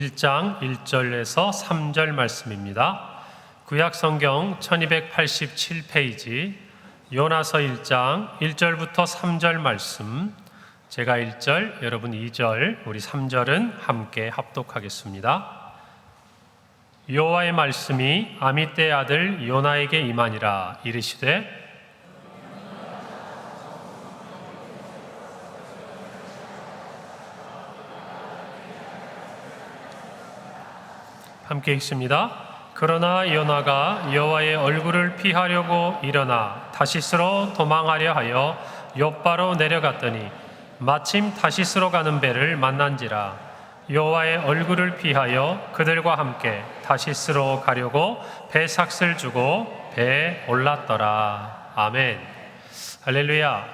1장 1절에서 3절 말씀입니다. 구약성경 1287페이지 요나서 1장 1절부터 3절 말씀, 제가 1절, 여러분 2절, 우리 3절은 함께 합독하겠습니다. 여호와의 말씀이 아미떼의 아들 요나에게 임하니라. 이르시되 함께 읽습니다. 그러나 요나가 여호와의 얼굴을 피하려고 일어나 다시스로 도망하려 하여 욥바로 내려갔더니 마침 다시스로 가는 배를 만난지라. 여호와의 얼굴을 피하여 그들과 함께 다시스로 가려고 배 삭슬 주고 배에 올랐더라. 아멘. 할렐루야.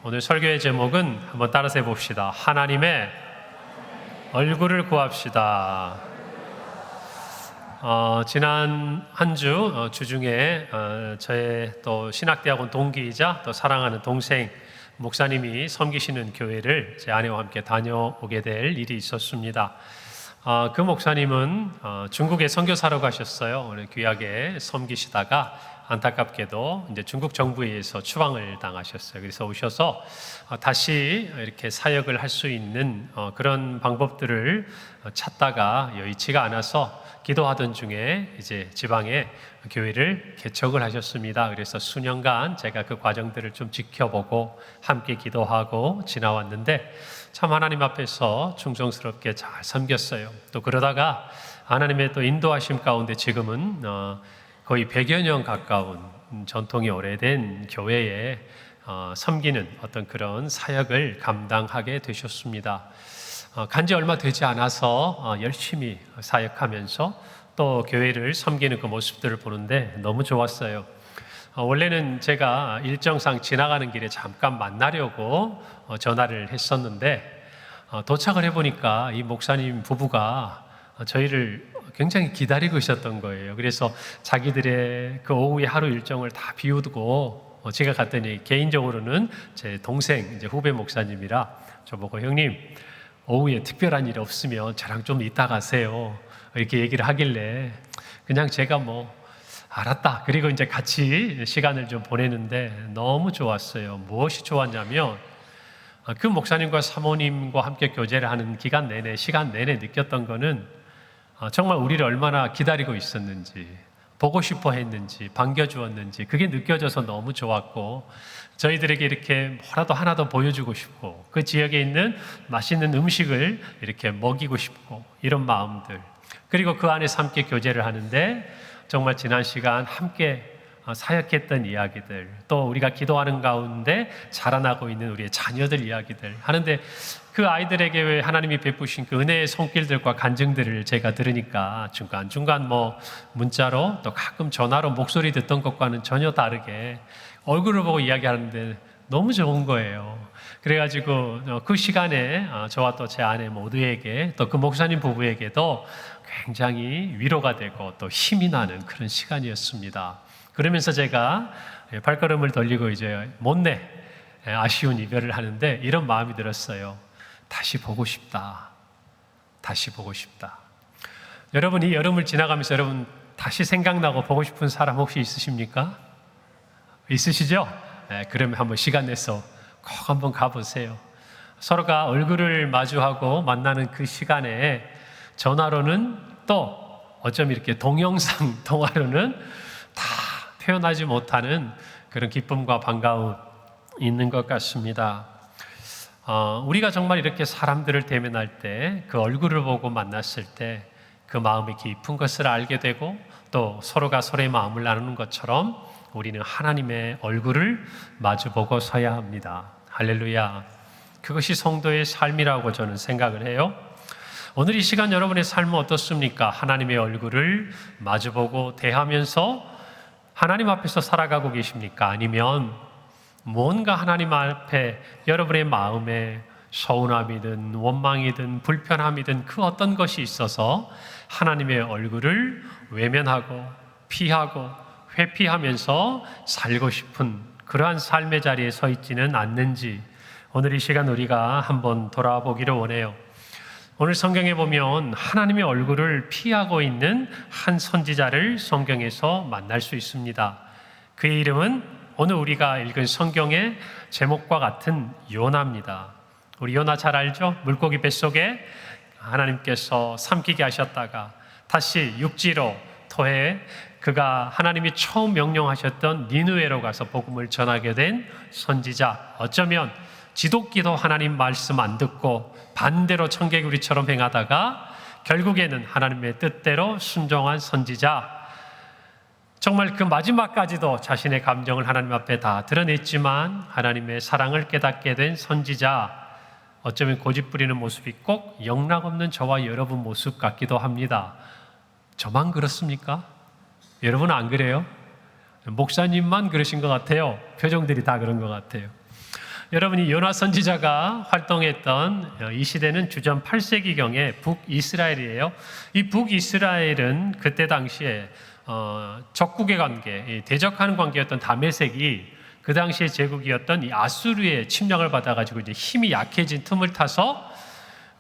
오늘 설교의 제목은 한번 따라서 해봅시다. 하나님의 얼굴을 구합시다. 지난 한 주 주중에 저의 또 신학대학원 동기이자 또 사랑하는 동생 목사님이 섬기시는 교회를 제 아내와 함께 다녀오게 될 일이 있었습니다. 그 목사님은 중국에 선교사로 가셨어요. 오늘 귀하게 섬기시다가 안타깝게도 이제 중국 정부에 의해서 추방을 당하셨어요. 그래서 오셔서 다시 이렇게 사역을 할 수 있는 그런 방법들을 찾다가 여의치가 않아서 기도하던 중에 이제 지방에 교회를 개척을 하셨습니다. 그래서 수년간 제가 그 과정들을 좀 지켜보고 함께 기도하고 지나왔는데 참 하나님 앞에서 충성스럽게 잘 섬겼어요. 또 그러다가 하나님의 또 인도하심 가운데 지금은 거의 100여 년 가까운 전통이 오래된 교회에 섬기는 어떤 그런 사역을 감당하게 되셨습니다. 간지 얼마 되지 않아서 열심히 사역하면서 또 교회를 섬기는 그 모습들을 보는데 너무 좋았어요. 원래는 제가 일정상 지나가는 길에 잠깐 만나려고 전화를 했었는데 도착을 해보니까 이 목사님 부부가 저희를 굉장히 기다리고 있었던 거예요. 그래서 자기들의 그 오후의 하루 일정을 다 비우고 제가 갔더니 개인적으로는 제 동생 이제 후배 목사님이라 저보고 형님 오후에 특별한 일이 없으면 저랑 좀 이따 가세요 이렇게 얘기를 하길래 그냥 제가 알았다. 그리고 이제 같이 시간을 좀 보내는데 너무 좋았어요. 무엇이 좋았냐면 그 목사님과 사모님과 함께 교제를 하는 기간 내내, 시간 내내 느꼈던 거는 정말 우리를 얼마나 기다리고 있었는지, 보고 싶어 했는지, 반겨주었는지 그게 느껴져서 너무 좋았고 저희들에게 이렇게 뭐라도 하나 더 보여주고 싶고 그 지역에 있는 맛있는 음식을 이렇게 먹이고 싶고 이런 마음들, 그리고 그 안에서 함께 교제를 하는데 정말 지난 시간 함께 사역했던 이야기들, 또 우리가 기도하는 가운데 자라나고 있는 우리의 자녀들 이야기들 하는데 그 아이들에게 왜 하나님이 베푸신 그 은혜의 손길들과 간증들을 제가 들으니까 중간중간 문자로 또 가끔 전화로 목소리 듣던 것과는 전혀 다르게 얼굴을 보고 이야기하는데 너무 좋은 거예요. 그래가지고 그 시간에 저와 또 제 아내 모두에게 또 그 목사님 부부에게도 굉장히 위로가 되고 또 힘이 나는 그런 시간이었습니다. 그러면서 제가 발걸음을 돌리고 이제 못내 아쉬운 이별을 하는데 이런 마음이 들었어요. 다시 보고 싶다. 다시 보고 싶다. 여러분 이 여름을 지나가면서 여러분 다시 생각나고 보고 싶은 사람 혹시 있으십니까? 있으시죠? 그러면 한번 시간 내서 꼭 한번 가보세요. 서로가 얼굴을 마주하고 만나는 그 시간에 전화로는 또 어쩜 이렇게 동영상 통화로는 다 표현하지 못하는 그런 기쁨과 반가움 있는 것 같습니다. 우리가 정말 이렇게 사람들을 대면할 때 그 얼굴을 보고 만났을 때 그 마음이 깊은 것을 알게 되고 또 서로가 서로의 마음을 나누는 것처럼 우리는 하나님의 얼굴을 마주보고 서야 합니다. 할렐루야. 그것이 성도의 삶이라고 저는 생각을 해요. 오늘 이 시간 여러분의 삶은 어떻습니까? 하나님의 얼굴을 마주보고 대하면서 하나님 앞에서 살아가고 계십니까? 아니면 뭔가 하나님 앞에 여러분의 마음에 서운함이든 원망이든 불편함이든 그 어떤 것이 있어서 하나님의 얼굴을 외면하고 피하고 회피하면서 살고 싶은 그러한 삶의 자리에 서 있지는 않는지 오늘 이 시간 우리가 한번 돌아보기를 원해요. 오늘 성경에 보면 하나님의 얼굴을 피하고 있는 한 선지자를 성경에서 만날 수 있습니다. 그의 이름은 오늘 우리가 읽은 성경의 제목과 같은 요나입니다. 우리 요나 잘 알죠? 물고기 뱃속에 하나님께서 삼키게 하셨다가 다시 육지로 토해 그가 하나님이 처음 명령하셨던 니느웨로 가서 복음을 전하게 된 선지자. 어쩌면 지독기도 하나님 말씀 안 듣고 반대로 청개구리처럼 행하다가 결국에는 하나님의 뜻대로 순종한 선지자. 정말 그 마지막까지도 자신의 감정을 하나님 앞에 다 드러냈지만 하나님의 사랑을 깨닫게 된 선지자. 어쩌면 고집 부리는 모습이 꼭 영락없는 저와 여러분 모습 같기도 합니다. 저만 그렇습니까? 여러분은 안 그래요? 목사님만 그러신 것 같아요. 표정들이 다 그런 것 같아요. 여러분이 요나 선지자가 활동했던 이 시대는 주전 8세기경의 북이스라엘이에요. 이 북이스라엘은 그때 당시에 적국의 관계, 대적하는 관계였던 다메섹이 그 당시의 제국이었던 이 아수르의 침략을 받아가지고 이제 힘이 약해진 틈을 타서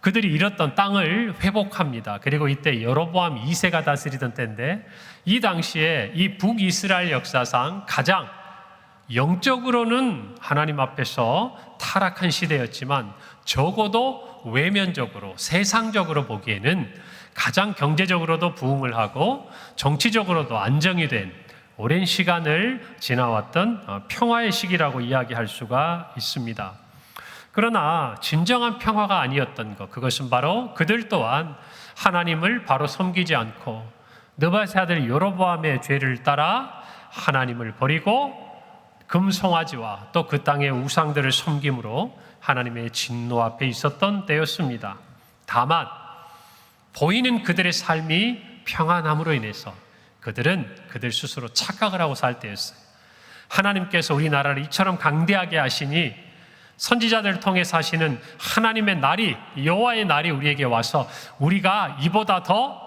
그들이 잃었던 땅을 회복합니다. 그리고 이때 여로보암 2세가 다스리던 때인데 이 당시에 이 북이스라엘 역사상 가장 영적으로는 하나님 앞에서 타락한 시대였지만 적어도 외면적으로 세상적으로 보기에는 가장 경제적으로도 부흥을 하고 정치적으로도 안정이 된 오랜 시간을 지나왔던 평화의 시기라고 이야기할 수가 있습니다. 그러나 진정한 평화가 아니었던 것, 그것은 바로 그들 또한 하나님을 바로 섬기지 않고 느밧의 아들 여로보암의 죄를 따라 하나님을 버리고 금송아지와 또 그 땅의 우상들을 섬김으로 하나님의 진노 앞에 있었던 때였습니다. 다만 보이는 그들의 삶이 평안함으로 인해서 그들은 그들 스스로 착각을 하고 살 때였어요. 하나님께서 우리나라를 이처럼 강대하게 하시니 선지자들을 통해서 하시는 하나님의 날이, 여호와의 날이 우리에게 와서 우리가 이보다 더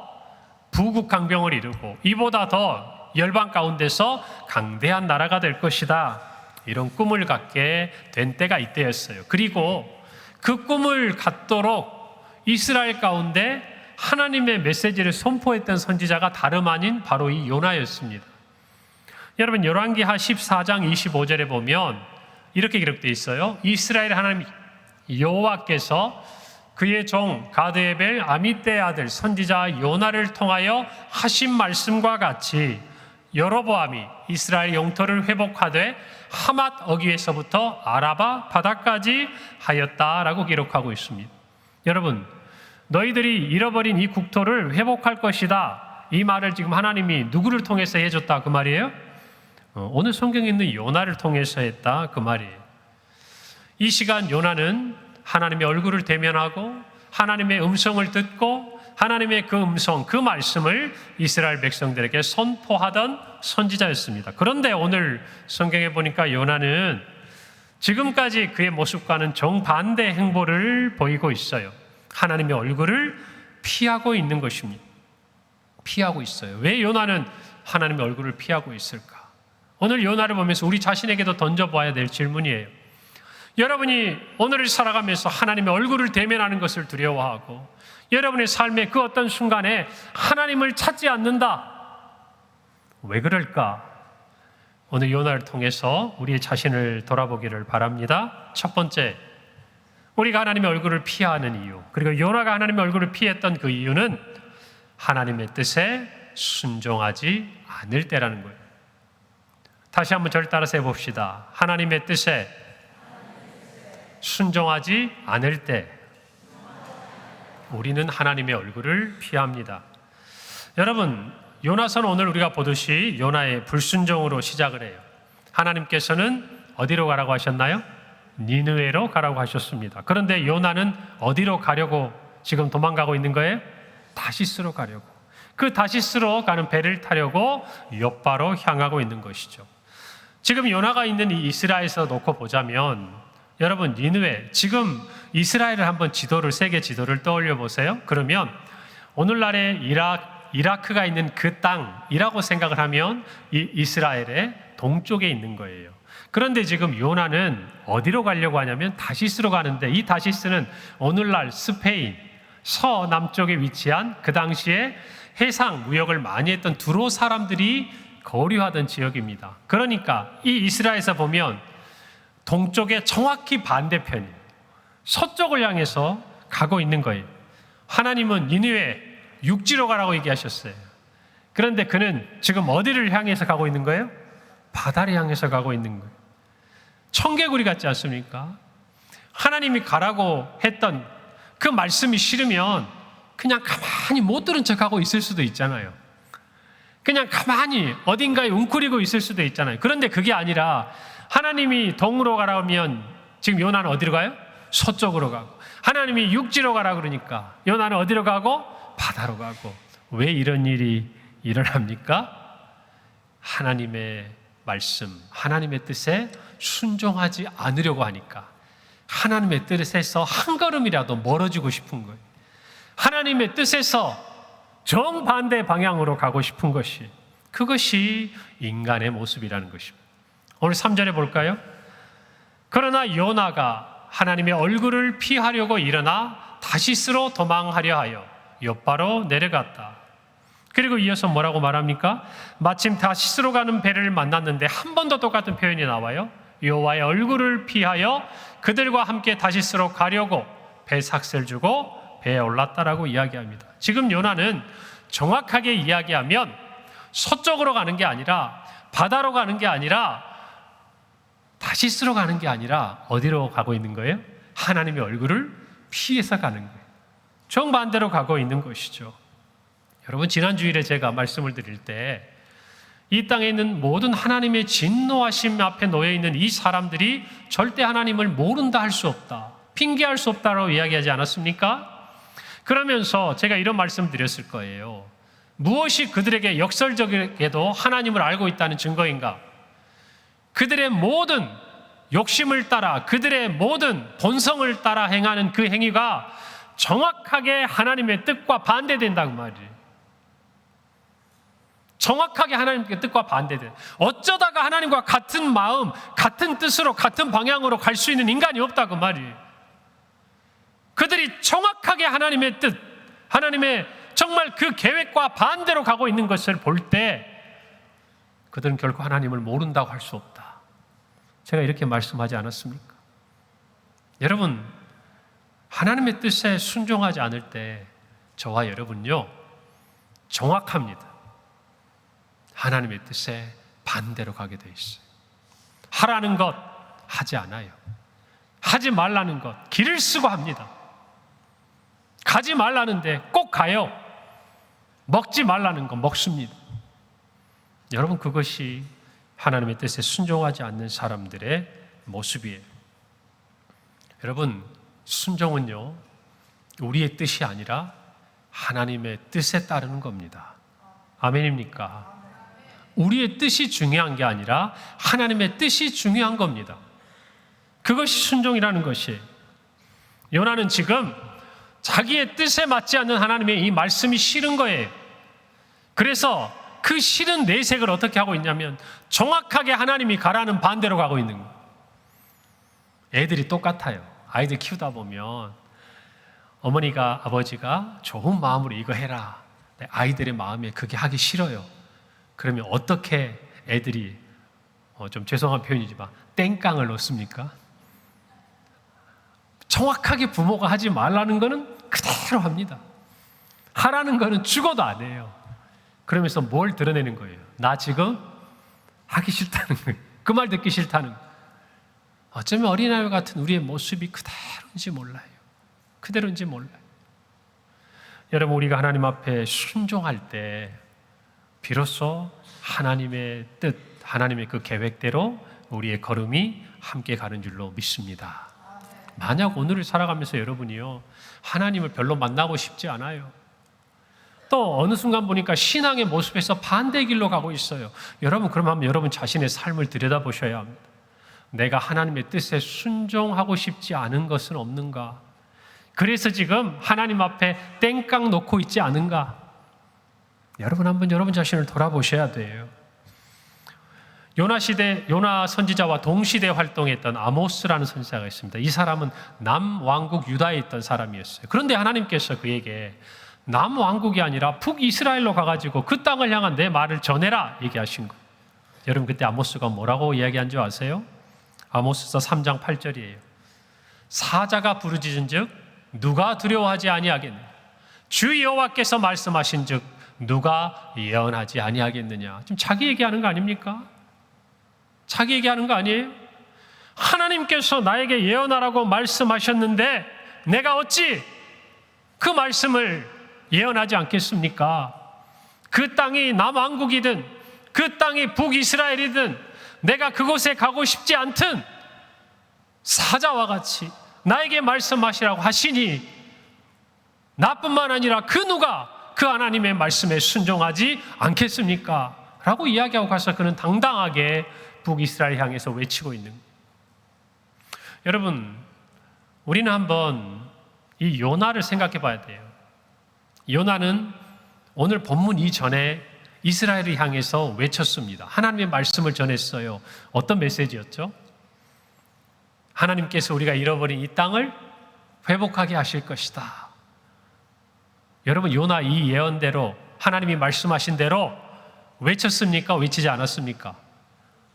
부국강병을 이루고 이보다 더 열방 가운데서 강대한 나라가 될 것이다, 이런 꿈을 갖게 된 때가 이때였어요. 그리고 그 꿈을 갖도록 이스라엘 가운데 하나님의 메시지를 선포했던 선지자가 다름 아닌 바로 이 요나였습니다. 여러분, 열왕기하 14장 25절에 보면 이렇게 기록되어 있어요. 이스라엘 하나님 여호와께서 그의 종 가드에벨 아미떼의 아들 선지자 요나를 통하여 하신 말씀과 같이 여로보암이 이스라엘 영토를 회복하되 하맛 어귀에서부터 아라바 바다까지 하였다라고 기록하고 있습니다. 여러분, 너희들이 잃어버린 이 국토를 회복할 것이다, 이 말을 지금 하나님이 누구를 통해서 해줬다 그 말이에요? 오늘 성경에 있는 요나를 통해서 했다 그 말이에요. 이 시간 요나는 하나님의 얼굴을 대면하고 하나님의 음성을 듣고 하나님의 그 음성, 그 말씀을 이스라엘 백성들에게 선포하던 선지자였습니다. 그런데 오늘 성경에 보니까 요나는 지금까지 그의 모습과는 정반대 행보를 보이고 있어요. 하나님의 얼굴을 피하고 있는 것입니다. 피하고 있어요. 왜 요나는 하나님의 얼굴을 피하고 있을까? 오늘 요나를 보면서 우리 자신에게도 던져봐야 될 질문이에요. 여러분이 오늘을 살아가면서 하나님의 얼굴을 대면하는 것을 두려워하고 여러분의 삶의 그 어떤 순간에 하나님을 찾지 않는다. 왜 그럴까? 오늘 요나를 통해서 우리 자신을 돌아보기를 바랍니다. 첫 번째, 우리가 하나님의 얼굴을 피하는 이유, 그리고 요나가 하나님의 얼굴을 피했던 그 이유는 하나님의 뜻에 순종하지 않을 때라는 거예요. 다시 한번 저를 따라서 해봅시다. 하나님의 뜻에 순종하지 않을 때 우리는 하나님의 얼굴을 피합니다. 여러분, 요나서는 오늘 우리가 보듯이 요나의 불순종으로 시작을 해요. 하나님께서는 어디로 가라고 하셨나요? 니느웨로 가라고 하셨습니다. 그런데 요나는 어디로 가려고 지금 도망가고 있는 거예요? 다시스로 가려고. 그 다시스로 가는 배를 타려고 욥바로 향하고 있는 것이죠. 지금 요나가 있는 이 이스라엘에서 놓고 보자면 여러분, 니느웨, 지금 이스라엘을 한번 세계 지도를 떠올려 보세요. 그러면 오늘날의 이라크가 있는 그 땅이라고 생각을 하면 이 이스라엘의 동쪽에 있는 거예요. 그런데 지금 요나는 어디로 가려고 하냐면 다시스로 가는데, 이 다시스는 오늘날 스페인, 서남쪽에 위치한 그 당시에 해상 무역을 많이 했던 두로 사람들이 거류하던 지역입니다. 그러니까 이 이스라엘에서 보면 동쪽의 정확히 반대편이에요. 서쪽을 향해서 가고 있는 거예요. 하나님은 니느웨 육지로 가라고 얘기하셨어요. 그런데 그는 지금 어디를 향해서 가고 있는 거예요? 바다를 향해서 가고 있는 거예요. 청개구리 같지 않습니까? 하나님이 가라고 했던 그 말씀이 싫으면 그냥 가만히 못 들은 척하고 있을 수도 있잖아요. 그냥 가만히 어딘가에 웅크리고 있을 수도 있잖아요. 그런데 그게 아니라 하나님이 동으로 가라고 하면 지금 요나는 어디로 가요? 서쪽으로 가고, 하나님이 육지로 가라 그러니까 요나는 어디로 가고? 바다로 가고. 왜 이런 일이 일어납니까? 하나님의 말씀, 하나님의 뜻에 순종하지 않으려고 하니까, 하나님의 뜻에서 한 걸음이라도 멀어지고 싶은 거예요. 하나님의 뜻에서 정반대 방향으로 가고 싶은 것이, 그것이 인간의 모습이라는 것입니다. 오늘 3절에 볼까요? 그러나 요나가 하나님의 얼굴을 피하려고 일어나 다시스로 도망하려 하여 욥바로 내려갔다. 그리고 이어서 뭐라고 말합니까? 마침 다시스로 가는 배를 만났는데 한 번 더 똑같은 표현이 나와요. 여호와의 얼굴을 피하여 그들과 함께 다시스로 가려고 배 삭슬 주고 배에 올랐다라고 이야기합니다. 지금 요나는 정확하게 이야기하면 서쪽으로 가는 게 아니라, 바다로 가는 게 아니라, 다시스로 가는 게 아니라 어디로 가고 있는 거예요? 하나님의 얼굴을 피해서 가는 거예요. 정반대로 가고 있는 것이죠. 여러분, 지난 주일에 제가 말씀을 드릴 때 이 땅에 있는 모든 하나님의 진노하심 앞에 놓여 있는 이 사람들이 절대 하나님을 모른다 할 수 없다, 핑계할 수 없다라고 이야기하지 않았습니까? 그러면서 제가 이런 말씀 드렸을 거예요. 무엇이 그들에게 역설적이게도 하나님을 알고 있다는 증거인가? 그들의 모든 욕심을 따라, 그들의 모든 본성을 따라 행하는 그 행위가 정확하게 하나님의 뜻과 반대된다고 말이에요. 정확하게 하나님의 뜻과 반대돼. 어쩌다가 하나님과 같은 마음, 같은 뜻으로, 같은 방향으로 갈 수 있는 인간이 없다고 말이에요. 그들이 정확하게 하나님의 뜻, 하나님의 정말 그 계획과 반대로 가고 있는 것을 볼 때 그들은 결코 하나님을 모른다고 할 수 없다. 제가 이렇게 말씀하지 않았습니까? 여러분, 하나님의 뜻에 순종하지 않을 때 저와 여러분요, 정확합니다. 하나님의 뜻에 반대로 가게 돼 있어요. 하라는 것 하지 않아요. 하지 말라는 것 길을 쓰고 합니다. 가지 말라는데 꼭 가요. 먹지 말라는 거 먹습니다. 여러분, 그것이 하나님의 뜻에 순종하지 않는 사람들의 모습이에요. 여러분, 순종은요, 우리의 뜻이 아니라 하나님의 뜻에 따르는 겁니다. 아멘입니까? 우리의 뜻이 중요한 게 아니라 하나님의 뜻이 중요한 겁니다. 그것이 순종이라는 것이에요. 요나는 지금 자기의 뜻에 맞지 않는 하나님의 이 말씀이 싫은 거예요. 그래서 그 싫은 내색을 어떻게 하고 있냐면 정확하게 하나님이 가라는 반대로 가고 있는 거예요. 애들이 똑같아요. 아이들 키우다 보면 어머니가, 아버지가 좋은 마음으로 이거 해라, 아이들의 마음에 그게 하기 싫어요. 그러면 어떻게 애들이 좀 죄송한 표현이지만 땡깡을 넣습니까? 정확하게 부모가 하지 말라는 거는 그대로 합니다. 하라는 거는 죽어도 안 해요. 그러면서 뭘 드러내는 거예요? 나 지금 하기 싫다는 거예요. 그 말 듣기 싫다는 거예요. 어쩌면 어린아이 같은 우리의 모습이 그대로인지 몰라요. 그대로인지 몰라요. 여러분, 우리가 하나님 앞에 순종할 때 비로소 하나님의 뜻, 하나님의 그 계획대로 우리의 걸음이 함께 가는 줄로 믿습니다. 만약 오늘을 살아가면서 여러분이요, 하나님을 별로 만나고 싶지 않아요. 또 어느 순간 보니까 신앙의 모습에서 반대 길로 가고 있어요. 여러분, 그러면 여러분 자신의 삶을 들여다보셔야 합니다. 내가 하나님의 뜻에 순종하고 싶지 않은 것은 없는가? 그래서 지금 하나님 앞에 땡깡 놓고 있지 않은가? 여러분, 한번 여러분 자신을 돌아보셔야 돼요. 요나 시대, 요나 선지자와 동시대 활동했던 아모스라는 선지자가 있습니다. 이 사람은 남왕국 유다에 있던 사람이었어요. 그런데 하나님께서 그에게 남왕국이 아니라 북이스라엘로 가가지고 그 땅을 향한 내 말을 전해라 얘기하신 거예요. 여러분 그때 아모스가 뭐라고 이야기한 줄 아세요? 아모스서 3장 8절이에요. 사자가 부르짖은 즉 누가 두려워하지 아니하겠느냐, 주 여호와께서 말씀하신 즉 누가 예언하지 아니하겠느냐. 지금 자기 얘기하는 거 아닙니까? 자기 얘기하는 거 아니에요? 하나님께서 나에게 예언하라고 말씀하셨는데 내가 어찌 그 말씀을 예언하지 않겠습니까? 그 땅이 남왕국이든 그 땅이 북이스라엘이든 내가 그곳에 가고 싶지 않든 사자와 같이 나에게 말씀하시라고 하시니 나뿐만 아니라 그 누가 그 하나님의 말씀에 순종하지 않겠습니까? 라고 이야기하고 가서 그는 당당하게 북이스라엘 향해서 외치고 있는 거예요. 여러분, 우리는 한번 이 요나를 생각해 봐야 돼요. 요나는 오늘 본문 이전에 이스라엘을 향해서 외쳤습니다. 하나님의 말씀을 전했어요. 어떤 메시지였죠? 하나님께서 우리가 잃어버린 이 땅을 회복하게 하실 것이다. 여러분, 요나 이 예언대로 하나님이 말씀하신 대로 외쳤습니까? 외치지 않았습니까?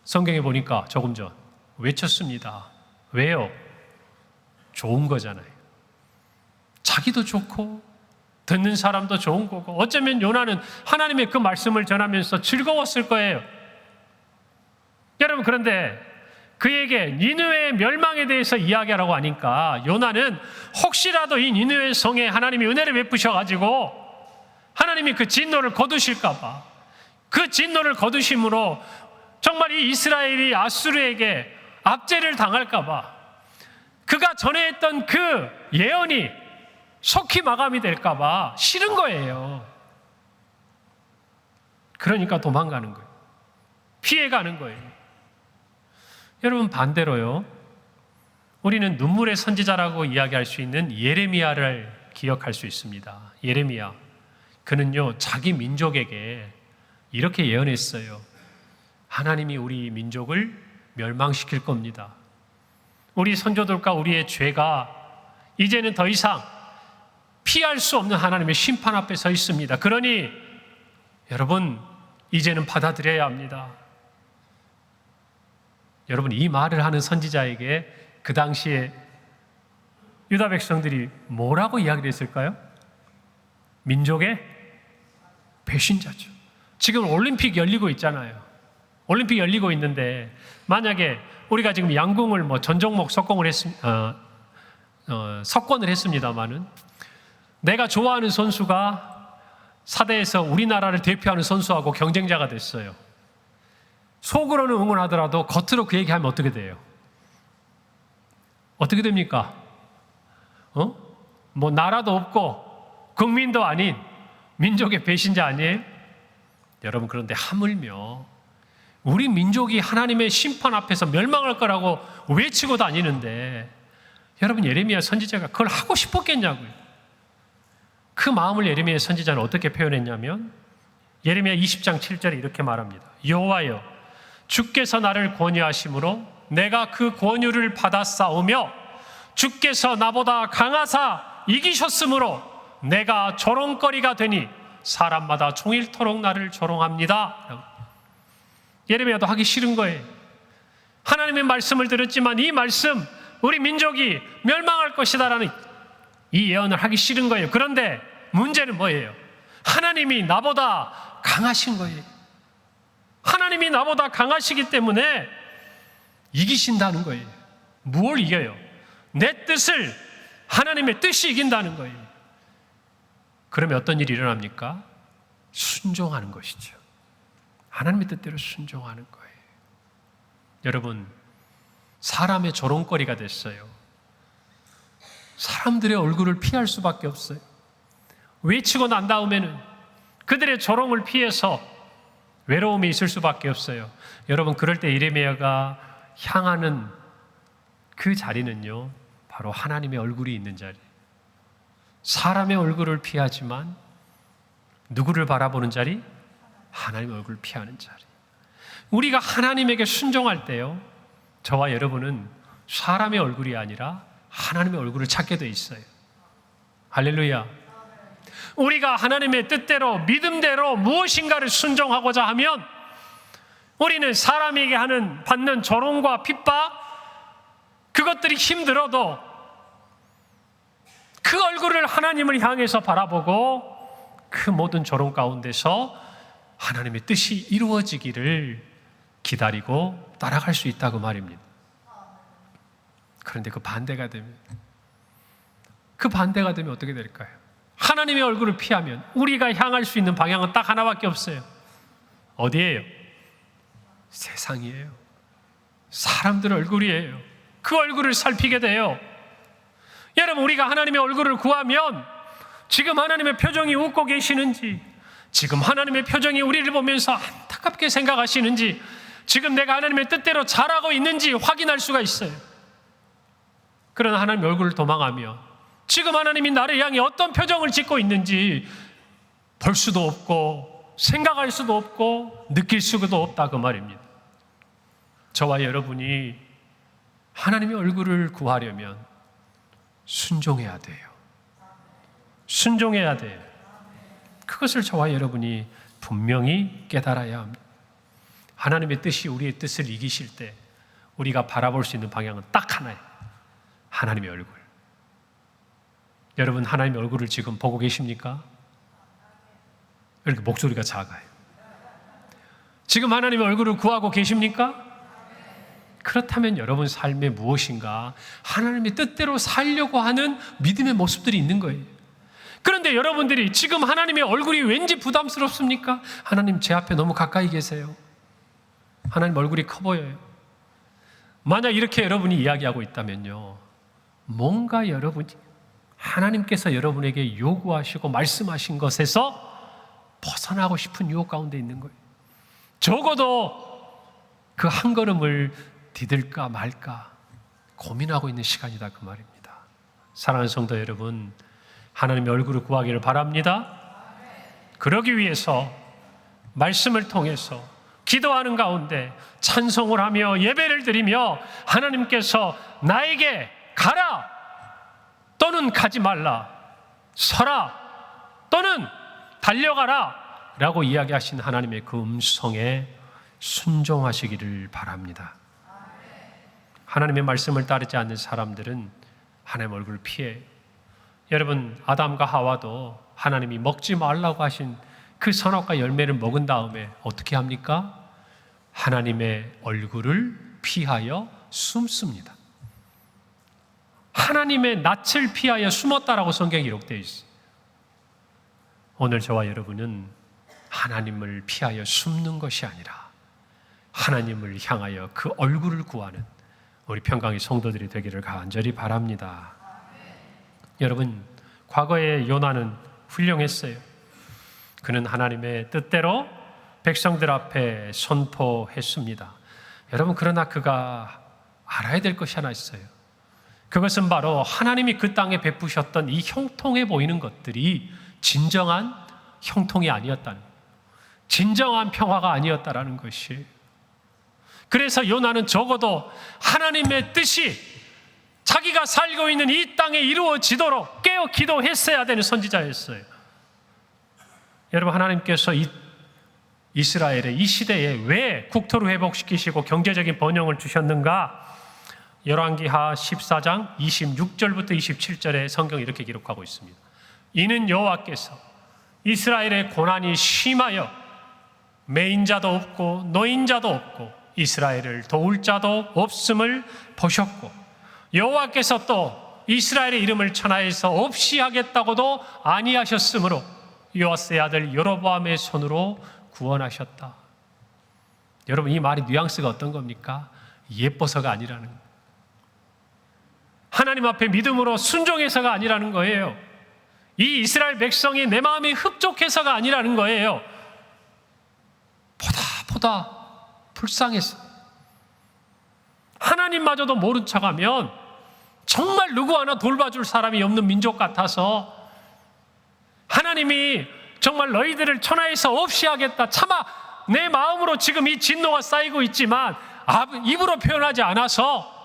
성경에 보니까 조금 전 외쳤습니다. 왜요? 좋은 거잖아요. 자기도 좋고 듣는 사람도 좋은 거고, 어쩌면 요나는 하나님의 그 말씀을 전하면서 즐거웠을 거예요. 여러분, 그런데 그에게 니느웨의 멸망에 대해서 이야기하라고 하니까 요나는 혹시라도 이 니느웨 성에 하나님이 은혜를 베푸셔가지고 하나님이 그 진노를 거두실까 봐, 그 진노를 거두심으로 정말 이 이스라엘이 아수르에게 압제를 당할까 봐, 그가 전에 했던 그 예언이 속히 마감이 될까 봐 싫은 거예요. 그러니까 도망가는 거예요. 피해가는 거예요. 여러분, 반대로요, 우리는 눈물의 선지자라고 이야기할 수 있는 예레미야를 기억할 수 있습니다. 예레미야, 그는요 자기 민족에게 이렇게 예언했어요. 하나님이 우리 민족을 멸망시킬 겁니다. 우리 선조들과 우리의 죄가 이제는 더 이상 피할 수 없는 하나님의 심판 앞에 서 있습니다. 그러니 여러분, 이제는 받아들여야 합니다. 여러분, 이 말을 하는 선지자에게 그 당시에 유다 백성들이 뭐라고 이야기를 했을까요? 민족의 배신자죠. 지금 올림픽 열리고 있잖아요. 올림픽 열리고 있는데 만약에 우리가 지금 양궁을 전 종목 석권을 했습니다만은 내가 좋아하는 선수가 4대에서 우리나라를 대표하는 선수하고 경쟁자가 됐어요. 속으로는 응원하더라도 겉으로 그 얘기하면 어떻게 돼요? 어떻게 됩니까? 나라도 없고 국민도 아닌 민족의 배신자 아니에요? 여러분, 그런데 하물며 우리 민족이 하나님의 심판 앞에서 멸망할 거라고 외치고 다니는데, 여러분, 예레미야 선지자가 그걸 하고 싶었겠냐고요. 그 마음을 예레미야 선지자는 어떻게 표현했냐면 예레미야 20장 7절에 이렇게 말합니다. 여호와여, 주께서 나를 권유하심으로 내가 그 권유를 받아 싸우며 주께서 나보다 강하사 이기셨으므로 내가 조롱거리가 되니 사람마다 종일토록 나를 조롱합니다. 예레미야도 하기 싫은 거예요. 하나님의 말씀을 들었지만 이 말씀, 우리 민족이 멸망할 것이다라는 이 예언을 하기 싫은 거예요. 그런데 문제는 뭐예요? 하나님이 나보다 강하신 거예요. 하나님이 나보다 강하시기 때문에 이기신다는 거예요. 뭘 이겨요? 내 뜻을, 하나님의 뜻이 이긴다는 거예요. 그러면 어떤 일이 일어납니까? 순종하는 것이죠. 하나님의 뜻대로 순종하는 거예요. 여러분, 사람의 조롱거리가 됐어요. 사람들의 얼굴을 피할 수밖에 없어요. 외치고 난 다음에는 그들의 조롱을 피해서 외로움이 있을 수밖에 없어요. 여러분, 그럴 때 예레미야가 향하는 그 자리는요, 바로 하나님의 얼굴이 있는 자리. 사람의 얼굴을 피하지만 누구를 바라보는 자리? 하나님의 얼굴을 피하는 자리. 우리가 하나님에게 순종할 때요, 저와 여러분은 사람의 얼굴이 아니라 하나님의 얼굴을 찾게 돼 있어요. 할렐루야. 우리가 하나님의 뜻대로 믿음대로 무엇인가를 순종하고자 하면 우리는 사람에게 받는 조롱과 핍박, 그것들이 힘들어도 그 얼굴을 하나님을 향해서 바라보고 그 모든 조롱 가운데서 하나님의 뜻이 이루어지기를 기다리고 따라갈 수 있다고 말입니다. 그런데 그 반대가 되면 어떻게 될까요? 하나님의 얼굴을 피하면 우리가 향할 수 있는 방향은 딱 하나밖에 없어요. 어디예요? 세상이에요. 사람들 얼굴이에요. 그 얼굴을 살피게 돼요. 여러분, 우리가 하나님의 얼굴을 구하면 지금 하나님의 표정이 웃고 계시는지, 지금 하나님의 표정이 우리를 보면서 안타깝게 생각하시는지, 지금 내가 하나님의 뜻대로 잘하고 있는지 확인할 수가 있어요. 그러나 하나님의 얼굴을 도망하며 지금 하나님이 나를 향해 어떤 표정을 짓고 있는지 볼 수도 없고 생각할 수도 없고 느낄 수도 없다, 그 말입니다. 저와 여러분이 하나님의 얼굴을 구하려면 순종해야 돼요. 순종해야 돼요. 그것을 저와 여러분이 분명히 깨달아야 합니다. 하나님의 뜻이 우리의 뜻을 이기실 때 우리가 바라볼 수 있는 방향은 딱 하나예요. 하나님의 얼굴. 여러분, 하나님의 얼굴을 지금 보고 계십니까? 이렇게 목소리가 작아요. 지금 하나님의 얼굴을 구하고 계십니까? 그렇다면 여러분 삶에 무엇인가 하나님의 뜻대로 살려고 하는 믿음의 모습들이 있는 거예요. 그런데 여러분들이 지금 하나님의 얼굴이 왠지 부담스럽습니까? 하나님, 제 앞에 너무 가까이 계세요. 하나님 얼굴이 커 보여요. 만약 이렇게 여러분이 이야기하고 있다면요, 뭔가 여러분이 하나님께서 여러분에게 요구하시고 말씀하신 것에서 벗어나고 싶은 유혹 가운데 있는 거예요. 적어도 그 한 걸음을 디딜까 말까 고민하고 있는 시간이다, 그 말입니다. 사랑하는 성도 여러분, 하나님의 얼굴을 구하기를 바랍니다. 그러기 위해서 말씀을 통해서 기도하는 가운데 찬송을 하며 예배를 드리며 하나님께서 나에게 가라 또는 가지 말라, 서라 또는 달려가라 라고 이야기하신 하나님의 그 음성에 순종하시기를 바랍니다. 하나님의 말씀을 따르지 않는 사람들은 하나님의 얼굴을 피해요. 여러분, 아담과 하와도 하나님이 먹지 말라고 하신 그 선악과 열매를 먹은 다음에 어떻게 합니까? 하나님의 얼굴을 피하여 숨습니다. 하나님의 낯을 피하여 숨었다라고 성경에 기록되어 있어요. 오늘 저와 여러분은 하나님을 피하여 숨는 것이 아니라 하나님을 향하여 그 얼굴을 구하는 우리 평강의 성도들이 되기를 간절히 바랍니다. 여러분, 과거에 요나는 훌륭했어요. 그는 하나님의 뜻대로 백성들 앞에 선포했습니다. 여러분, 그러나 그가 알아야 될 것이 하나 있어요. 그것은 바로 하나님이 그 땅에 베푸셨던 이 형통해 보이는 것들이 진정한 형통이 아니었다는, 진정한 평화가 아니었다라는 것이. 그래서 요나는 적어도 하나님의 뜻이 자기가 살고 있는 이 땅에 이루어지도록 깨어 기도했어야 되는 선지자였어요. 여러분, 하나님께서 이스라엘의 이 시대에 왜 국토를 회복시키시고 경제적인 번영을 주셨는가? 열왕기하 14장 26절부터 27절에 성경이 이렇게 기록하고 있습니다. 이는 여호와께서 이스라엘의 고난이 심하여 매인자도 없고 노인자도 없고 이스라엘을 도울 자도 없음을 보셨고, 여호와께서 또 이스라엘의 이름을 천하에서 없이 하겠다고도 아니하셨으므로 요아스의 아들 여로보암의 손으로 구원하셨다. 여러분, 이 말이 뉘앙스가 어떤 겁니까? 예뻐서가 아니라는 거예요. 하나님 앞에 믿음으로 순종해서가 아니라는 거예요. 이 이스라엘 백성이 내 마음이 흡족해서가 아니라는 거예요. 보다 불쌍해서. 하나님마저도 모른 척하면 정말 누구 하나 돌봐줄 사람이 없는 민족 같아서 하나님이 정말 너희들을 천하에서 없이 하겠다, 차마 내 마음으로 지금 이 진노가 쌓이고 있지만 입으로 표현하지 않아서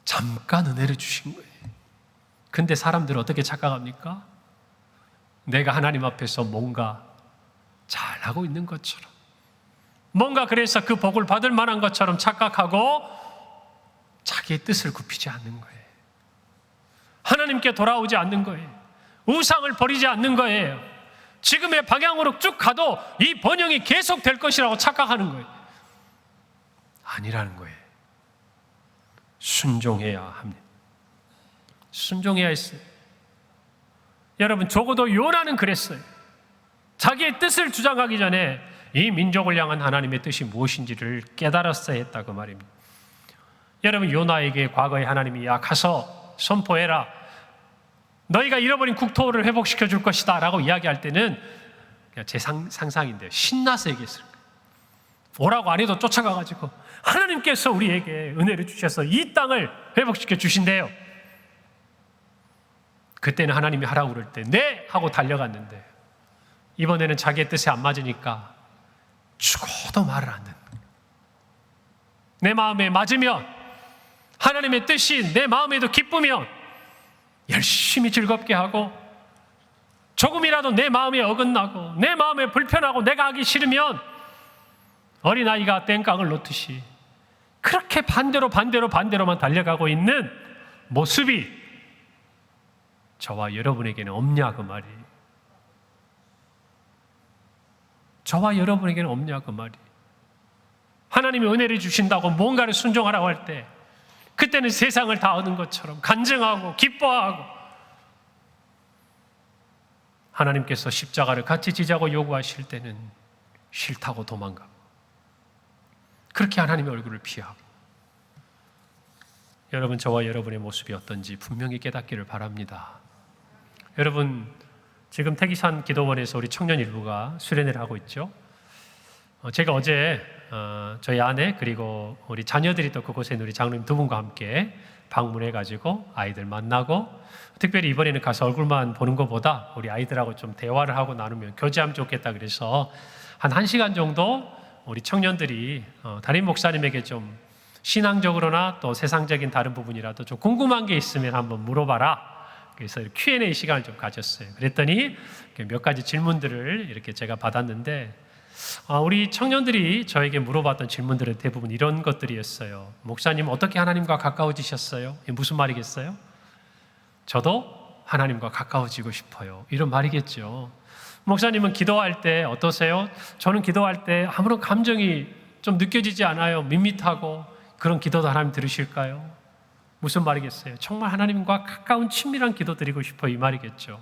잠깐 은혜를 주신 거예요. 근데 사람들은 어떻게 착각합니까? 내가 하나님 앞에서 뭔가 잘하고 있는 것처럼, 뭔가 그래서 그 복을 받을 만한 것처럼 착각하고 자기의 뜻을 굽히지 않는 거예요. 하나님께 돌아오지 않는 거예요. 우상을 버리지 않는 거예요. 지금의 방향으로 쭉 가도 이 번영이 계속 될 것이라고 착각하는 거예요. 아니라는 거예요. 순종해야 합니다. 순종해야 했어요. 여러분, 적어도 요나는 그랬어요. 자기의 뜻을 주장하기 전에 이 민족을 향한 하나님의 뜻이 무엇인지를 깨달았어야 했다고 말입니다. 여러분, 요나에게 과거에 하나님이 가서 선포해라, 너희가 잃어버린 국토를 회복시켜 줄 것이다 라고 이야기할 때는 그냥 제 상상인데요, 신나서 얘기했어요. 오라고 안 해도 쫓아가가지고 하나님께서 우리에게 은혜를 주셔서 이 땅을 회복시켜 주신대요. 그때는 하나님이 하라고 그럴 때 네! 하고 달려갔는데, 이번에는 자기의 뜻에 안 맞으니까 죽어도 말을 안 듣는 거예요. 내 마음에 맞으면, 하나님의 뜻이 내 마음에도 기쁘면 열심히 즐겁게 하고, 조금이라도 내 마음에 어긋나고 내 마음에 불편하고 내가 하기 싫으면 어린아이가 땡깡을 놓듯이 그렇게 반대로만 달려가고 있는 모습이 저와 여러분에게는 없냐 그 말이에요. 저와 여러분에게는 없냐 그 말이에요. 하나님이 은혜를 주신다고 뭔가를 순종하라고 할 때 그때는 세상을 다 얻은 것처럼 간증하고 기뻐하고, 하나님께서 십자가를 같이 지자고 요구하실 때는 싫다고 도망가고, 그렇게 하나님의 얼굴을 피하고. 여러분, 저와 여러분의 모습이 어떤지 분명히 깨닫기를 바랍니다. 여러분, 지금 태기산 기도원에서 우리 청년 일부가 수련회를 하고 있죠. 제가 어제 저희 아내 그리고 우리 자녀들이 또 그곳에 있는 우리 장로님 두 분과 함께 방문해가지고 아이들 만나고, 특별히 이번에는 가서 얼굴만 보는 것보다 우리 아이들하고 좀 대화를 하고 나누면 교제하면 좋겠다 그래서 한 1시간 정도 우리 청년들이 담임 목사님에게 좀 신앙적으로나 또 세상적인 다른 부분이라도 좀 궁금한 게 있으면 한번 물어봐라. 그래서 Q&A 시간을 좀 가졌어요. 그랬더니 몇 가지 질문들을 이렇게 제가 받았는데, 우리 청년들이 저에게 물어봤던 질문들은 대부분 이런 것들이었어요. 목사님, 어떻게 하나님과 가까워지셨어요? 이게 무슨 말이겠어요? 저도 하나님과 가까워지고 싶어요. 이런 말이겠죠. 목사님은 기도할 때 어떠세요? 저는 기도할 때 아무런 감정이 좀 느껴지지 않아요. 밋밋하고. 그런 기도도 하나님 들으실까요? 무슨 말이겠어요? 정말 하나님과 가까운 친밀한 기도 드리고 싶어요. 이 말이겠죠.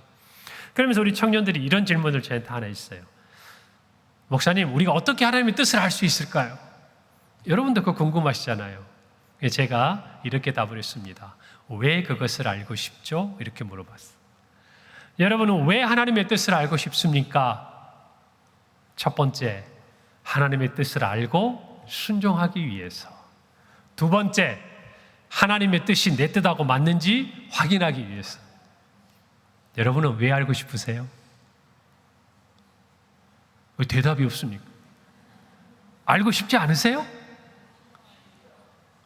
그러면서 우리 청년들이 이런 질문을 저한테 하나 있어요. 목사님, 우리가 어떻게 하나님의 뜻을 알 수 있을까요? 여러분도 그거 궁금하시잖아요. 제가 이렇게 답을 했습니다. 왜 그것을 알고 싶죠? 이렇게 물어봤어요. 여러분은 왜 하나님의 뜻을 알고 싶습니까? 첫 번째, 하나님의 뜻을 알고 순종하기 위해서. 두 번째, 하나님의 뜻이 내 뜻하고 맞는지 확인하기 위해서. 여러분은 왜 알고 싶으세요? 왜 대답이 없습니까? 알고 싶지 않으세요?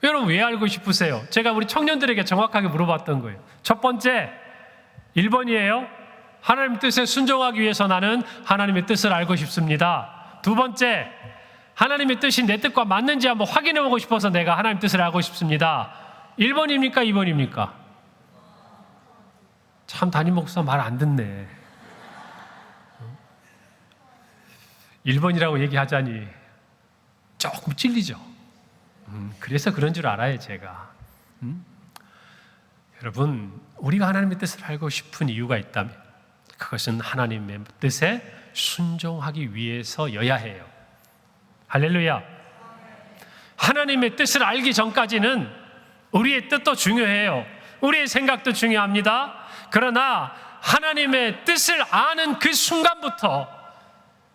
여러분 왜 알고 싶으세요? 제가 우리 청년들에게 정확하게 물어봤던 거예요. 첫 번째, 1번이에요. 하나님의 뜻에 순종하기 위해서 나는 하나님의 뜻을 알고 싶습니다. 두 번째, 하나님의 뜻이 내 뜻과 맞는지 한번 확인해보고 싶어서 내가 하나님의 뜻을 알고 싶습니다. 1번입니까? 2번입니까? 참 담임 목사 말 안 듣네. 1번이라고 얘기하자니 조금 찔리죠. 그래서 그런 줄 알아요, 제가. 여러분, 우리가 하나님의 뜻을 알고 싶은 이유가 있다면 그것은 하나님의 뜻에 순종하기 위해서여야 해요. 할렐루야. 하나님의 뜻을 알기 전까지는 우리의 뜻도 중요해요. 우리의 생각도 중요합니다. 그러나 하나님의 뜻을 아는 그 순간부터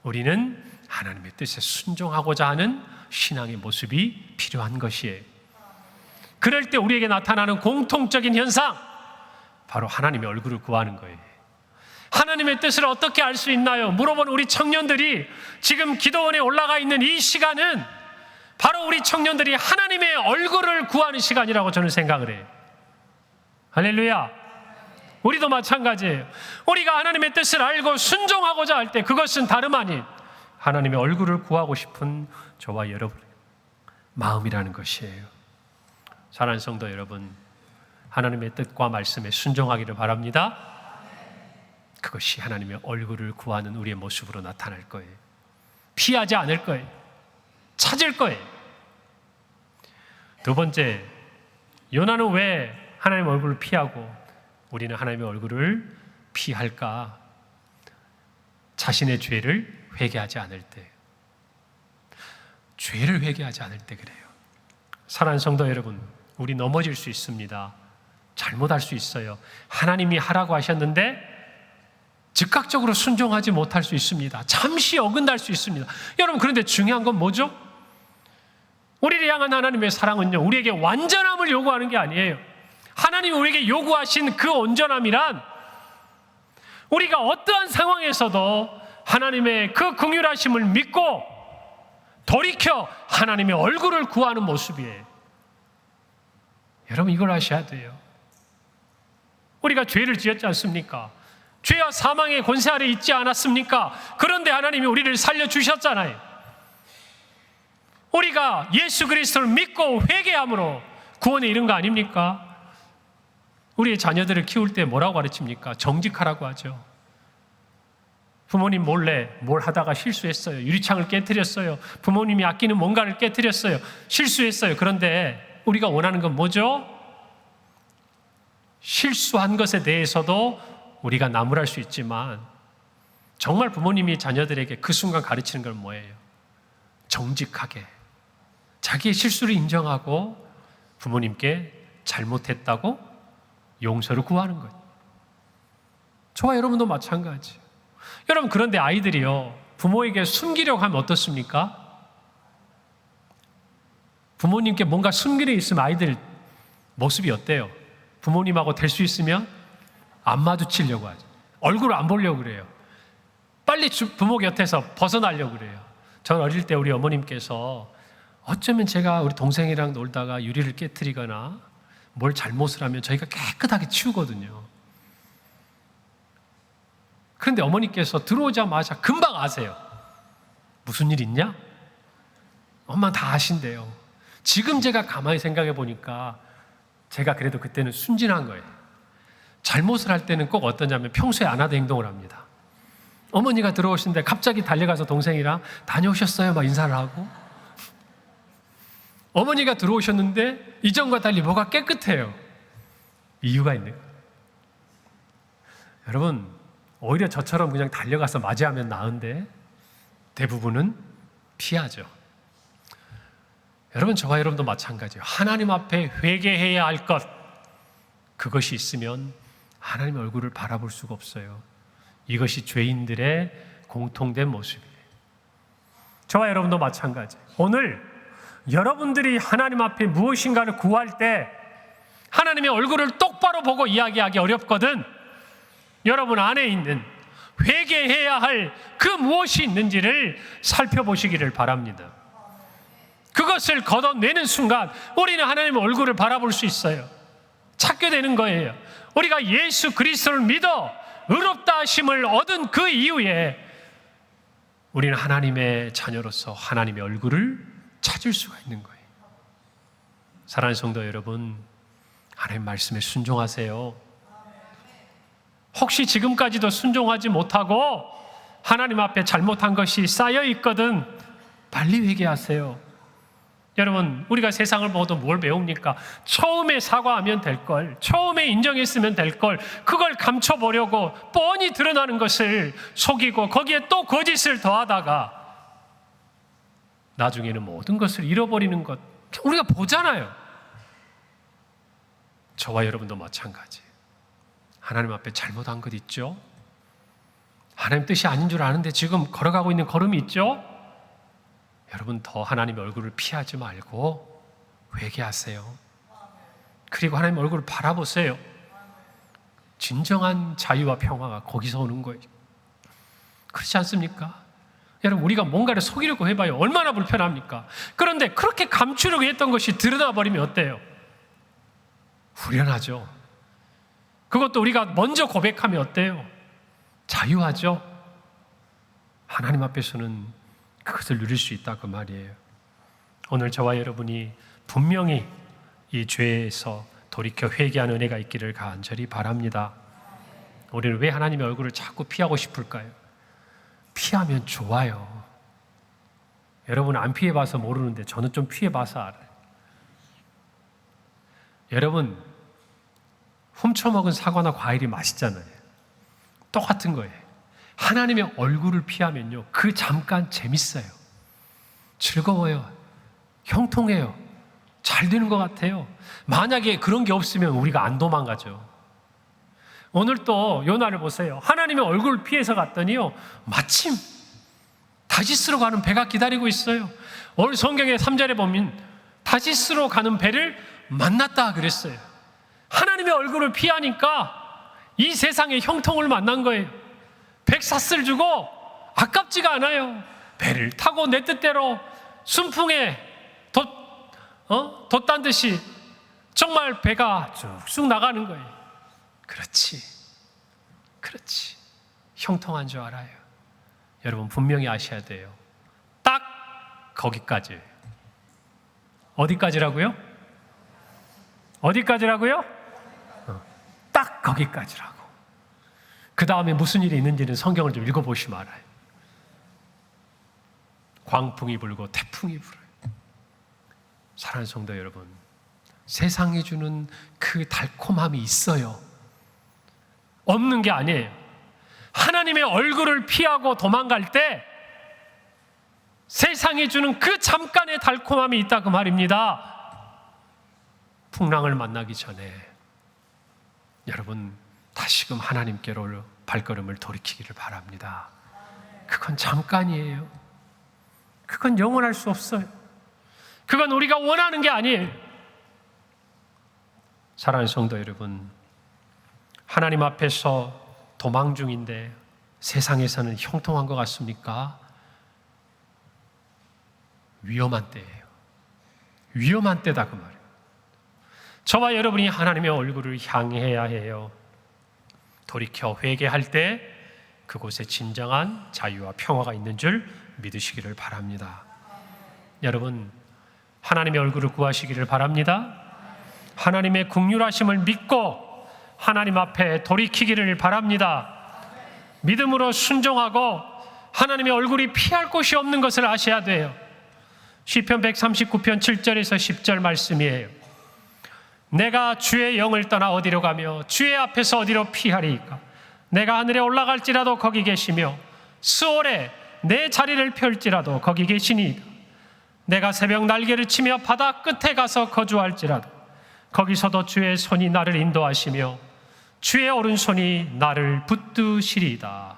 우리는 하나님의 뜻에 순종하고자 하는 신앙의 모습이 필요한 것이에요. 그럴 때 우리에게 나타나는 공통적인 현상, 바로 하나님의 얼굴을 구하는 거예요. 하나님의 뜻을 어떻게 알 수 있나요? 물어보는 우리 청년들이 지금 기도원에 올라가 있는 이 시간은 바로 우리 청년들이 하나님의 얼굴을 구하는 시간이라고 저는 생각을 해요. 할렐루야. 우리도 마찬가지예요. 우리가 하나님의 뜻을 알고 순종하고자 할 때 그것은 다름 아닌 하나님의 얼굴을 구하고 싶은 저와 여러분의 마음이라는 것이에요. 사랑하는 성도 여러분, 하나님의 뜻과 말씀에 순종하기를 바랍니다. 그것이 하나님의 얼굴을 구하는 우리의 모습으로 나타날 거예요. 피하지 않을 거예요. 찾을 거예요. 두 번째, 요나는 왜 하나님의 얼굴을 피하고 우리는 하나님의 얼굴을 피할까? 자신의 죄를 회개하지 않을 때, 죄를 회개하지 않을 때 그래요. 사랑하는 성도 여러분, 우리 넘어질 수 있습니다. 잘못할 수 있어요. 하나님이 하라고 하셨는데 즉각적으로 순종하지 못할 수 있습니다. 잠시 어긋날 수 있습니다. 여러분, 그런데 중요한 건 뭐죠? 우리를 향한 하나님의 사랑은요, 우리에게 완전함을 요구하는 게 아니에요. 하나님이 우리에게 요구하신 그 온전함이란 우리가 어떠한 상황에서도 하나님의 그 긍휼하심을 믿고 돌이켜 하나님의 얼굴을 구하는 모습이에요. 여러분, 이걸 아셔야 돼요. 우리가 죄를 지었지 않습니까? 죄와 사망의 권세 아래 있지 않았습니까? 그런데 하나님이 우리를 살려주셨잖아요. 우리가 예수 그리스도를 믿고 회개함으로 구원에 이른 거 아닙니까? 우리의 자녀들을 키울 때 뭐라고 가르칩니까? 정직하라고 하죠. 부모님 몰래 뭘 하다가 실수했어요. 유리창을 깨트렸어요. 부모님이 아끼는 뭔가를 깨트렸어요. 실수했어요. 그런데 우리가 원하는 건 뭐죠? 실수한 것에 대해서도 우리가 나무랄 수 있지만 정말 부모님이 자녀들에게 그 순간 가르치는 건 뭐예요? 정직하게 자기의 실수를 인정하고 부모님께 잘못했다고 용서를 구하는 거예요. 저와 여러분도 마찬가지. 여러분, 그런데 아이들이요, 부모에게 숨기려고 하면 어떻습니까? 부모님께 뭔가 숨기려 있으면 아이들 모습이 어때요? 부모님하고 될 수 있으면 안 마주치려고 하죠. 얼굴을 안 보려고 그래요. 빨리 부모 곁에서 벗어나려고 그래요. 저는 어릴 때 우리 어머님께서 어쩌면 제가 우리 동생이랑 놀다가 유리를 깨트리거나 뭘 잘못을 하면 저희가 깨끗하게 치우거든요. 그런데 어머니께서 들어오자마자 금방 아세요. 무슨 일 있냐? 엄마 다 아신대요. 지금 제가 가만히 생각해 보니까 제가 그래도 그때는 순진한 거예요. 잘못을 할 때는 꼭 어떠냐면 평소에 안 하던 행동을 합니다. 어머니가 들어오시는데 갑자기 달려가서 동생이랑 다녀오셨어요? 막 인사를 하고, 어머니가 들어오셨는데 이전과 달리 뭐가 깨끗해요. 이유가 있네요. 여러분, 오히려 저처럼 그냥 달려가서 맞이하면 나은데 대부분은 피하죠. 여러분, 저와 여러분도 마찬가지예요. 하나님 앞에 회개해야 할 것, 그것이 있으면 하나님의 얼굴을 바라볼 수가 없어요. 이것이 죄인들의 공통된 모습이에요. 저와 여러분도 마찬가지예요. 오늘 여러분들이 하나님 앞에 무엇인가를 구할 때 하나님의 얼굴을 똑바로 보고 이야기하기 어렵거든. 여러분 안에 있는 회개해야 할 그 무엇이 있는지를 살펴보시기를 바랍니다. 그것을 걷어내는 순간 우리는 하나님의 얼굴을 바라볼 수 있어요. 찾게 되는 거예요. 우리가 예수 그리스도를 믿어 의롭다 하심을 얻은 그 이후에 우리는 하나님의 자녀로서 하나님의 얼굴을 찾을 수가 있는 거예요. 사랑하는 성도 여러분, 하나님 말씀에 순종하세요. 혹시 지금까지도 순종하지 못하고 하나님 앞에 잘못한 것이 쌓여 있거든 빨리 회개하세요. 여러분, 우리가 세상을 보고도 뭘 배웁니까? 처음에 사과하면 될 걸, 처음에 인정했으면 될 걸, 그걸 감춰보려고 뻔히 드러나는 것을 속이고 거기에 또 거짓을 더하다가 나중에는 모든 것을 잃어버리는 것, 우리가 보잖아요. 저와 여러분도 마찬가지. 하나님 앞에 잘못한 것 있죠? 하나님 뜻이 아닌 줄 아는데 지금 걸어가고 있는 걸음이 있죠? 여러분, 더 하나님의 얼굴을 피하지 말고 회개하세요. 그리고 하나님의 얼굴을 바라보세요. 진정한 자유와 평화가 거기서 오는 거예요. 그렇지 않습니까? 여러분, 우리가 뭔가를 속이려고 해봐요. 얼마나 불편합니까? 그런데 그렇게 감추려고 했던 것이 드러나버리면 어때요? 후련하죠. 그것도 우리가 먼저 고백하면 어때요? 자유하죠. 하나님 앞에서는 그것을 누릴 수 있다 그 말이에요. 오늘 저와 여러분이 분명히 이 죄에서 돌이켜 회개하는 은혜가 있기를 간절히 바랍니다. 우리는 왜 하나님의 얼굴을 자꾸 피하고 싶을까요? 피하면 좋아요. 여러분 안 피해봐서 모르는데 저는 좀 피해봐서 알아요. 여러분, 훔쳐먹은 사과나 과일이 맛있잖아요. 똑같은 거예요. 하나님의 얼굴을 피하면요, 그 잠깐 재밌어요. 즐거워요. 형통해요. 잘 되는 것 같아요. 만약에 그런 게 없으면 우리가 안 도망가죠. 오늘 또 요나를 보세요. 하나님의 얼굴을 피해서 갔더니요, 마침 다시스로 가는 배가 기다리고 있어요. 오늘 성경의 3절에 보면 다시스로 가는 배를 만났다 그랬어요. 하나님의 얼굴을 피하니까 이 세상의 형통을 만난 거예요. 백사슬 주고 아깝지가 않아요. 배를 타고 내 뜻대로 순풍에 돛단 듯이 정말 배가 쑥쑥 나가는 거예요. 그렇지. 형통한 줄 알아요. 여러분 분명히 아셔야 돼요. 딱 거기까지. 어디까지라고요? 딱 거기까지라고. 그 다음에 무슨 일이 있는지는 성경을 좀 읽어보시면 알아요. 광풍이 불고 태풍이 불어요. 사랑하는 성도 여러분, 세상이 주는 그 달콤함이 있어요. 없는 게 아니에요. 하나님의 얼굴을 피하고 도망갈 때 세상이 주는 그 잠깐의 달콤함이 있다 그 말입니다. 풍랑을 만나기 전에 여러분 다시금 하나님께로 발걸음을 돌이키기를 바랍니다. 그건 잠깐이에요. 그건 영원할 수 없어요. 그건 우리가 원하는 게 아니에요. 사랑하는 성도 여러분, 하나님 앞에서 도망 중인데 세상에서는 형통한 것 같습니까? 위험한 때예요. 위험한 때다 그 말이에요. 저와 여러분이 하나님의 얼굴을 향해야 해요. 돌이켜 회개할 때 그곳에 진정한 자유와 평화가 있는 줄 믿으시기를 바랍니다. 여러분, 하나님의 얼굴을 구하시기를 바랍니다. 하나님의 긍휼하심을 믿고 하나님 앞에 돌이키기를 바랍니다. 믿음으로 순종하고 하나님의 얼굴이 피할 곳이 없는 것을 아셔야 돼요. 시편 139편 7절에서 10절 말씀이에요. 내가 주의 영을 떠나 어디로 가며 주의 앞에서 어디로 피하리이까? 내가 하늘에 올라갈지라도 거기 계시며 수월에 내 자리를 펼지라도 거기 계시니이다. 내가 새벽 날개를 치며 바다 끝에 가서 거주할지라도 거기서도 주의 손이 나를 인도하시며 주의 오른손이 나를 붙드시리이다.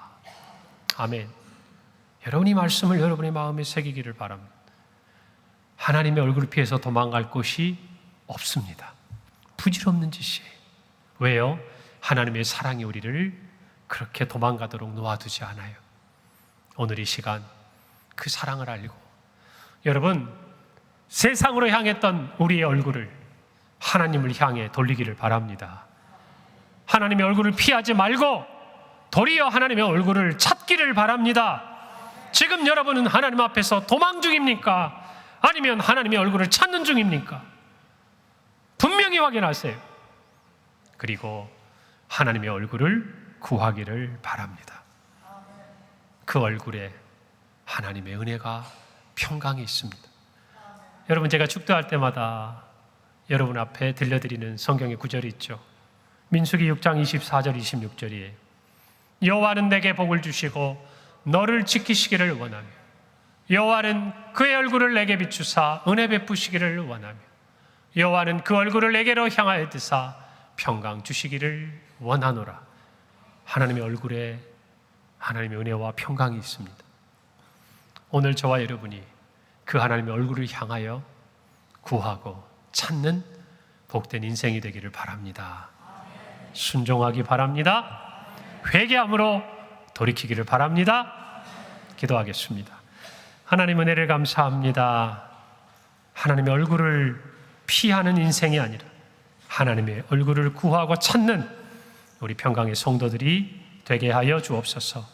아멘. 여러분 이 말씀을 여러분의 마음에 새기기를 바랍니다. 하나님의 얼굴을 피해서 도망갈 곳이 없습니다. 부질없는 짓이에요. 왜요? 하나님의 사랑이 우리를 그렇게 도망가도록 놓아두지 않아요. 오늘 이 시간 그 사랑을 알고 여러분 세상으로 향했던 우리의 얼굴을 하나님을 향해 돌리기를 바랍니다. 하나님의 얼굴을 피하지 말고 도리어 하나님의 얼굴을 찾기를 바랍니다. 지금 여러분은 하나님 앞에서 도망 중입니까? 아니면 하나님의 얼굴을 찾는 중입니까? 분명히 확인하세요. 그리고 하나님의 얼굴을 구하기를 바랍니다. 그 얼굴에 하나님의 은혜가 평강이 있습니다. 여러분 제가 축도할 때마다 여러분 앞에 들려드리는 성경의 구절이 있죠. 민수기 6장 24절 26절이에요. 여호와는 내게 복을 주시고 너를 지키시기를 원하며 여호와는 그의 얼굴을 내게 비추사 은혜 베푸시기를 원하며 여호와는 그 얼굴을 내게로 향하여 드사 평강 주시기를 원하노라. 하나님의 얼굴에 하나님의 은혜와 평강이 있습니다. 오늘 저와 여러분이 그 하나님의 얼굴을 향하여 구하고 찾는 복된 인생이 되기를 바랍니다. 순종하기 바랍니다. 회개함으로 돌이키기를 바랍니다. 기도하겠습니다. 하나님 은혜를 감사합니다. 하나님의 얼굴을 피하는 인생이 아니라 하나님의 얼굴을 구하고 찾는 우리 평강의 성도들이 되게 하여 주옵소서.